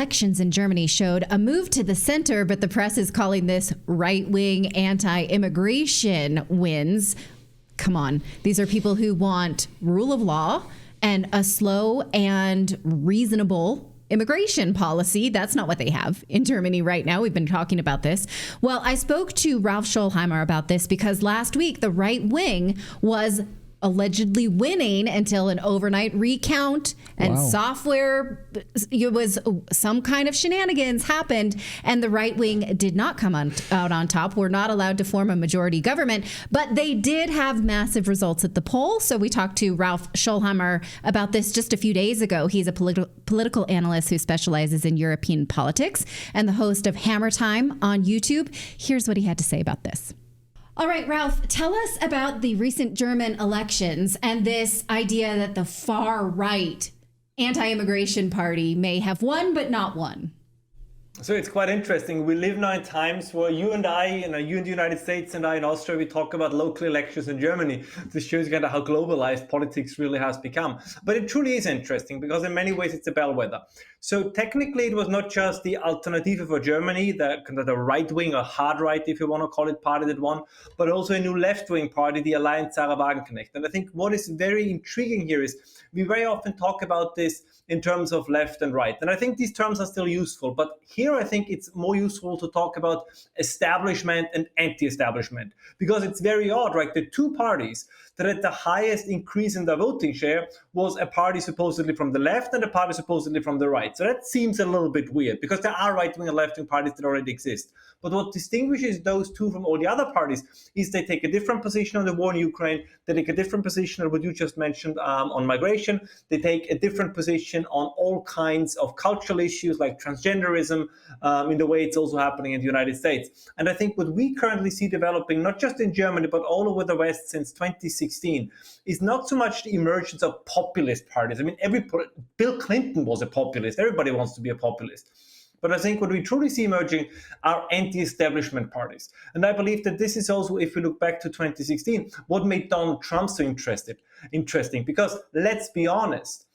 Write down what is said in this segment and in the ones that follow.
elections in Germany showed a move to the center, but the press is calling this right-wing anti-immigration wins. Come on. These are people who want rule of law and a slow and reasonable immigration policy. That's not what they have in Germany right now. We've been talking about this. Well, I spoke to Ralf Schoelhammer about this because last week the right wing was allegedly winning until an overnight recount and software, it was some kind of shenanigans happened, and the right wing did not come out on top. We're not allowed to form a majority government, but they did have massive results at the poll. So we talked to Ralf Schoelhammer about this just a few days ago. He's a political analyst who specializes in European politics and the host of Hammer Time on YouTube. Here's what he had to say about this. All right, Ralf, tell us about the recent German elections and this idea that the far right anti-immigration party may have won, but not won. So it's quite interesting. We live now in times where you and I, you in the United States and I in Austria, we talk about local elections in Germany. This shows kind of how globalized politics really has become. But it truly is interesting because in many ways it's a bellwether. So technically it was not just the Alternative for Germany, the right wing or hard right, if you want to call it, party that won, but also a new left wing party, the Alliance Sarah Wagenknecht. And I think what is very intriguing here is we very often talk about this in terms of left and right. And I think these terms are still useful. But here I think it's more useful to talk about establishment and anti-establishment, because it's very odd, right? The two parties that had the highest increase in their voting share was a party supposedly from the left and a party supposedly from the right. So that seems a little bit weird because there are right-wing and left-wing parties that already exist. But what distinguishes those two from all the other parties is they take a different position on the war in Ukraine. They take a different position on what you just mentioned on migration. They take a different position on all kinds of cultural issues like transgenderism in the way it's also happening in the United States. And I think what we currently see developing, not just in Germany, but all over the West since 2016, is not so much the emergence of populist parties. I mean, Bill Clinton was a populist. Everybody wants to be a populist. But I think what we truly see emerging are anti-establishment parties. And I believe that this is also, if we look back to 2016, what made Donald Trump so interesting. Because let's be honest,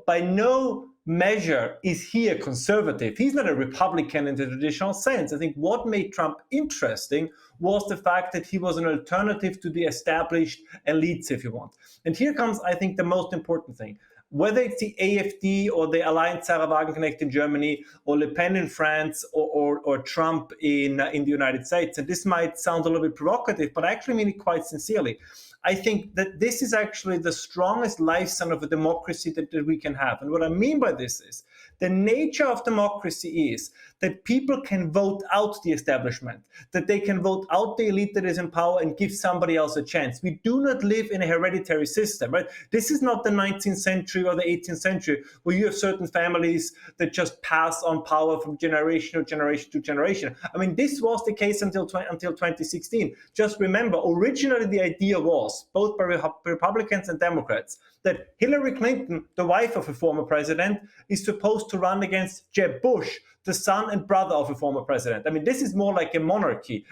by no measure is he a conservative. He's not a Republican in the traditional sense. I think what made Trump interesting was the fact that he was an alternative to the established elites, if you want. And here comes, I think, the most important thing. Whether it's the AfD or the Alliance Sarah Wagenknecht in Germany or Le Pen in France or Trump in the United States, and this might sound a little bit provocative, but I actually mean it quite sincerely. I think that this is actually the strongest life sign of a democracy that we can have. And what I mean by this is the nature of democracy is that people can vote out the establishment, that they can vote out the elite that is in power and give somebody else a chance. We do not live in a hereditary system, right? This is not the 19th century or the 18th century where you have certain families that just pass on power from generation to generation to generation. I mean, this was the case until 2016. Just remember, originally the idea was, both by Republicans and Democrats, that Hillary Clinton, the wife of a former president, is supposed to run against Jeb Bush, the son and brother of a former president. I mean, this is more like a monarchy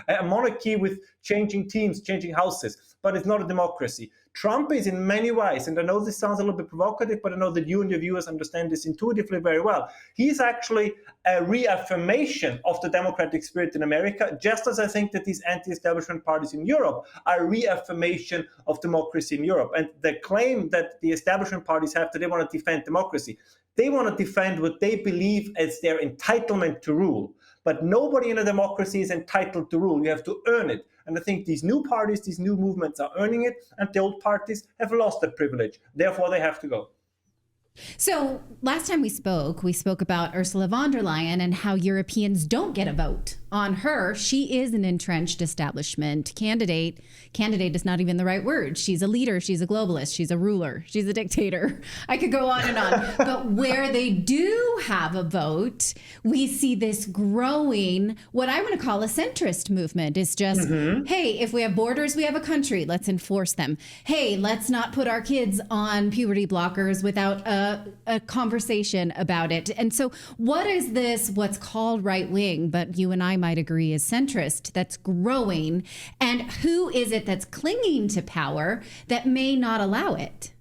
with changing teams, changing houses, but it's not a democracy. Trump is in many ways, and I know this sounds a little bit provocative, but I know that you and your viewers understand this intuitively very well. He's actually a reaffirmation of the democratic spirit in America, just as I think that these anti-establishment parties in Europe are a reaffirmation of democracy in Europe. And the claim that the establishment parties have that they want to defend democracy, they want to defend what they believe as their entitlement to rule. But nobody in a democracy is entitled to rule. You have to earn it. And I think these new parties, these new movements are earning it, and the old parties have lost that privilege. Therefore, they have to go. So last time we spoke about Ursula von der Leyen and how Europeans don't get a vote on her. She is an entrenched establishment candidate. Candidate is not even the right word. She's a leader. She's a globalist. She's a ruler. She's a dictator. I could go on and on. But where they do have a vote, we see this growing, what I'm going to call a centrist movement. It's just, hey, if we have borders, we have a country. Let's enforce them. Hey, let's not put our kids on puberty blockers without a conversation about it. And so what is this, what's called right wing, but you and I might agree is centrist, that's growing? And who is it that's clinging to power that may not allow it?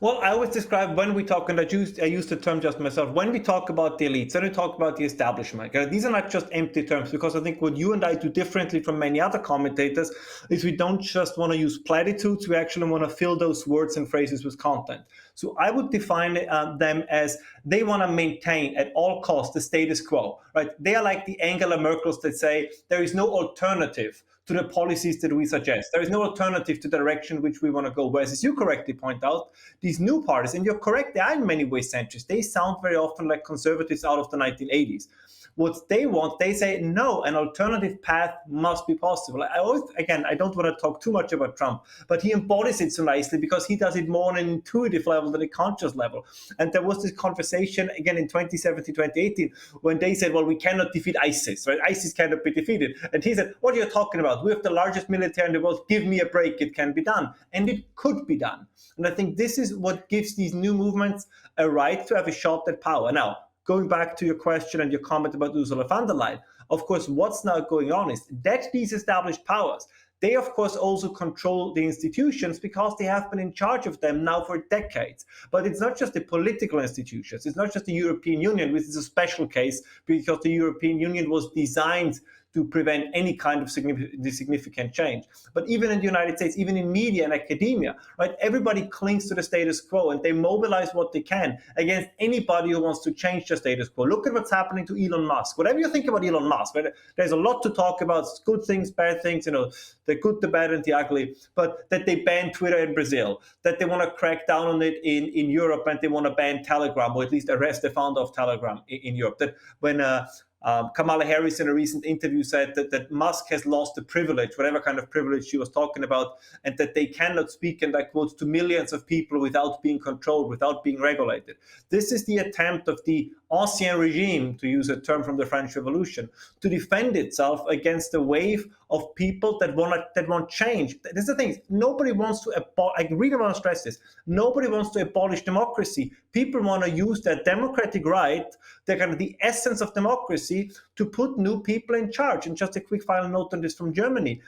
Well, I always describe when we talk, and I use the term just myself, when we talk about the elites, when we talk about the establishment, these are not just empty terms, because I think what you and I do differently from many other commentators is we don't just want to use platitudes, we actually want to fill those words and phrases with content. So I would define them as they want to maintain at all costs the status quo, right? They are like the Angela Merkels that say there is no alternative to the policies that we suggest. There is no alternative to the direction which we want to go. Whereas, as you correctly point out, these new parties, and you're correct, they are in many ways centrist. They sound very often like conservatives out of the 1980s. What they want, they say, no, an alternative path must be possible. I don't want to talk too much about Trump, but he embodies it so nicely because he does it more on an intuitive level than a conscious level. And there was this conversation, again, in 2017, 2018, when they said, well, we cannot defeat ISIS, right? ISIS cannot be defeated. And he said, what are you talking about? We have the largest military in the world. Give me a break. It can be done. And it could be done. And I think this is what gives these new movements a right to have a shot at power. Now, going back to your question and your comment about Ursula von der Leyen, of course, what's now going on is that these established powers, they, of course, also control the institutions because they have been in charge of them now for decades. But it's not just the political institutions. It's not just the European Union, which is a special case because the European Union was designed to prevent any kind of significant change. But even in the United States, even in media and academia, right, everybody clings to the status quo and they mobilize what they can against anybody who wants to change the status quo. Look at what's happening to Elon Musk. Whatever you think about Elon Musk, right, there's a lot to talk about, good things, bad things, the good, the bad, and the ugly, but that they banned Twitter in Brazil, that they want to crack down on it in Europe, and they want to ban Telegram, or at least arrest the founder of Telegram in Europe. That when Kamala Harris in a recent interview said that Musk has lost the privilege, whatever kind of privilege she was talking about, and that they cannot speak, and I quote, to millions of people without being controlled, without being regulated. This is the attempt of the ancien regime, to use a term from the French Revolution, to defend itself against a wave of people that want change. This is the thing. Nobody wants to I really want to stress this. Nobody wants to abolish democracy. People want to use their democratic right, their kind of the essence of democracy, to put new people in charge. And just a quick final note on this from Germany.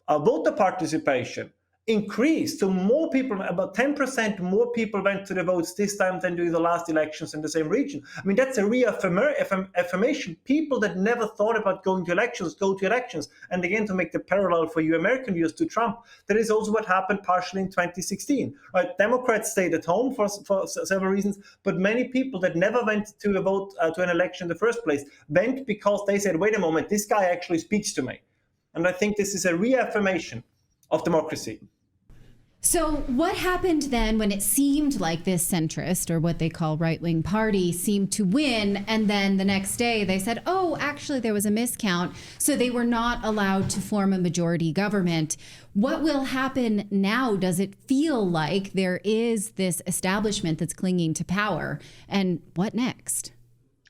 Voter participation increased. So more people, about 10% more people went to the votes this time than during the last elections in the same region. I mean, that's a reaffirmation. People that never thought about going to elections, go to elections. And again, to make the parallel for you American viewers to Trump, that is also what happened partially in 2016. Right? Democrats stayed at home for several reasons, but many people that never went to a vote, to an election in the first place, went because they said, wait a moment, this guy actually speaks to me. And I think this is a reaffirmation of democracy. So what happened then when it seemed like this centrist, or what they call right-wing party, seemed to win, and then the next day they said, oh, actually there was a miscount, so they were not allowed to form a majority government. What will happen now? Does it feel like there is this establishment that's clinging to power? And what next?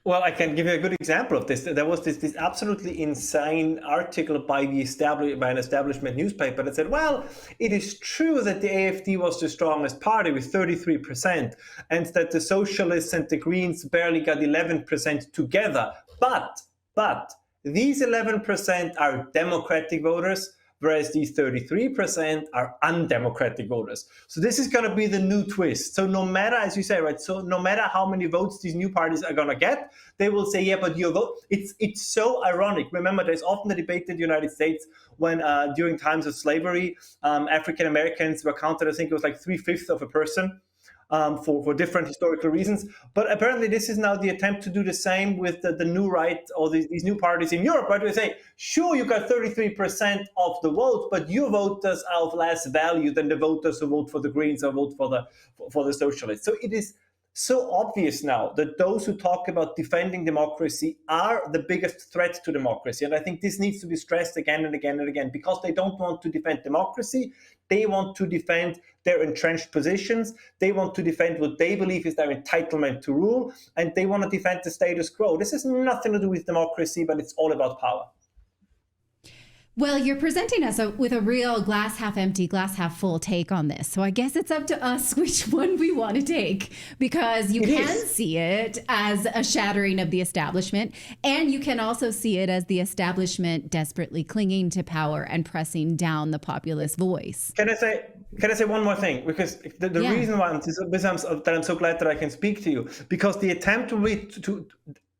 Well, I can give you a good example of this. There was this absolutely insane article by an establishment newspaper that said, well, it is true that the AfD was the strongest party with 33%, and that the socialists and the Greens barely got 11% together. But these 11% are Democratic voters, whereas these 33% are undemocratic voters. So this is going to be the new twist. So no matter, as you say, right, so no matter how many votes these new parties are going to get, they will say, yeah, but your vote, it's so ironic. Remember, there's often a debate in the United States when during times of slavery, African Americans were counted, I think it was like 3/5 of a person. For different historical reasons. But apparently this is now the attempt to do the same with the new right, or these new parties in Europe, right? They say, sure, you got 33% of the vote, but your voters are of less value than the voters who vote for the Greens or vote for the socialists. So it is so obvious now that those who talk about defending democracy are the biggest threat to democracy. And I think this needs to be stressed again and again and again, because they don't want to defend democracy. They want to defend their entrenched positions. They want to defend what they believe is their entitlement to rule. And they want to defend the status quo. This has nothing to do with democracy, but it's all about power. Well, you're presenting us with a real glass half empty, glass half full take on this. So I guess it's up to us which one we want to take, because you can see it as a shattering of the establishment, and you can also see it as the establishment desperately clinging to power and pressing down the populist voice. Can I say, Can I say one more thing? Because the reason why I'm so glad that I can speak to you, because the attempt will be to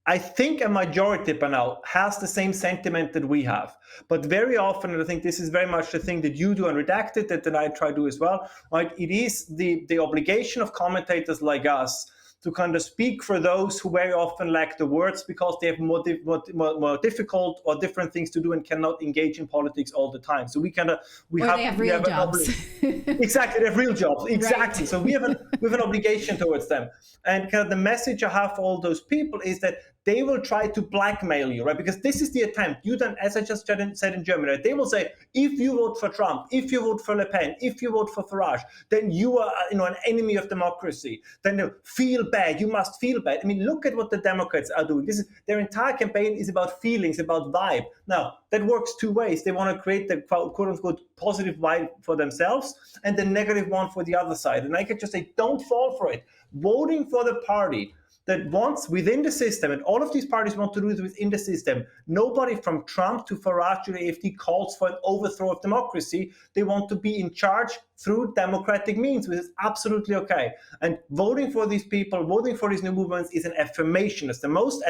I think a majority by now has the same sentiment that we have. But very often, and I think this is very much the thing that you do on Redacted, that I try to do as well, right? It is the obligation of commentators like us to kind of speak for those who very often lack the words because they have more difficult or different things to do and cannot engage in politics all the time. So they have real jobs. Exactly, they have real jobs. Exactly. Right. So we have an obligation towards them. And kind of the message I have for all those people is that they will try to blackmail you, right? Because this is the attempt. You then, as I just said in Germany, right? They will say, if you vote for Trump, if you vote for Le Pen, if you vote for Farage, then you are, an enemy of democracy. Then feel bad. You must feel bad. I mean, look at what the Democrats are doing. Their entire campaign is about feelings, about vibe. Now, that works two ways. They want to create the quote-unquote positive vibe for themselves and the negative one for the other side. And I could just say, don't fall for it. Voting for the party that wants within the system, and all of these parties want to do it within the system. Nobody from Trump to Farage to the AfD calls for an overthrow of democracy. They want to be in charge through democratic means, which is absolutely okay. And voting for these people, voting for these new movements is an affirmation. It's the most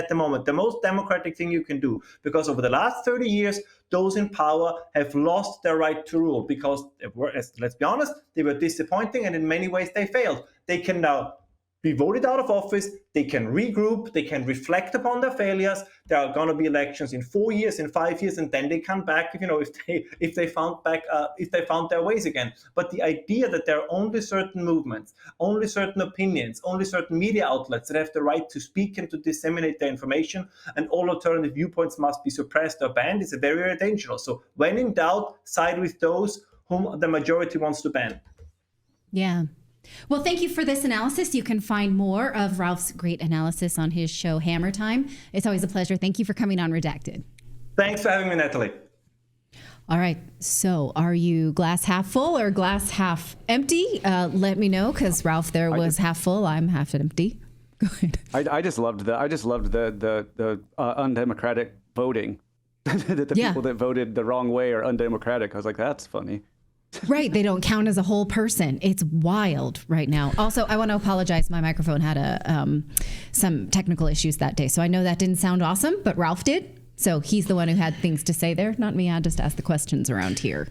democratic thing you can do. Because over the last 30 years, those in power have lost their right to rule because, let's be honest, they were disappointing and in many ways they failed. They can now be voted out of office, they can regroup, they can reflect upon their failures. There are going to be elections in 4 years, in 5 years, and then they come back, if they found their ways again. But the idea that there are only certain movements, only certain opinions, only certain media outlets that have the right to speak and to disseminate their information, and all alternative viewpoints must be suppressed or banned is very, very dangerous. So when in doubt, side with those whom the majority wants to ban. Yeah. Well, thank you for this analysis. You can find more of Ralph's great analysis on his show, Hammer Time. It's always a pleasure. Thank you for coming on Redacted. Thanks for having me, Natali. All right. So are you glass half full or glass half empty? Let me know, because Ralph there was half full. I'm half empty. Go ahead. I just loved the undemocratic voting. That the people that voted the wrong way are undemocratic. I was like, that's funny. Right. They don't count as a whole person. It's wild right now. Also, I want to apologize. My microphone had some technical issues that day. So I know that didn't sound awesome, but Ralph did. So he's the one who had things to say there, not me. I just asked the questions around here.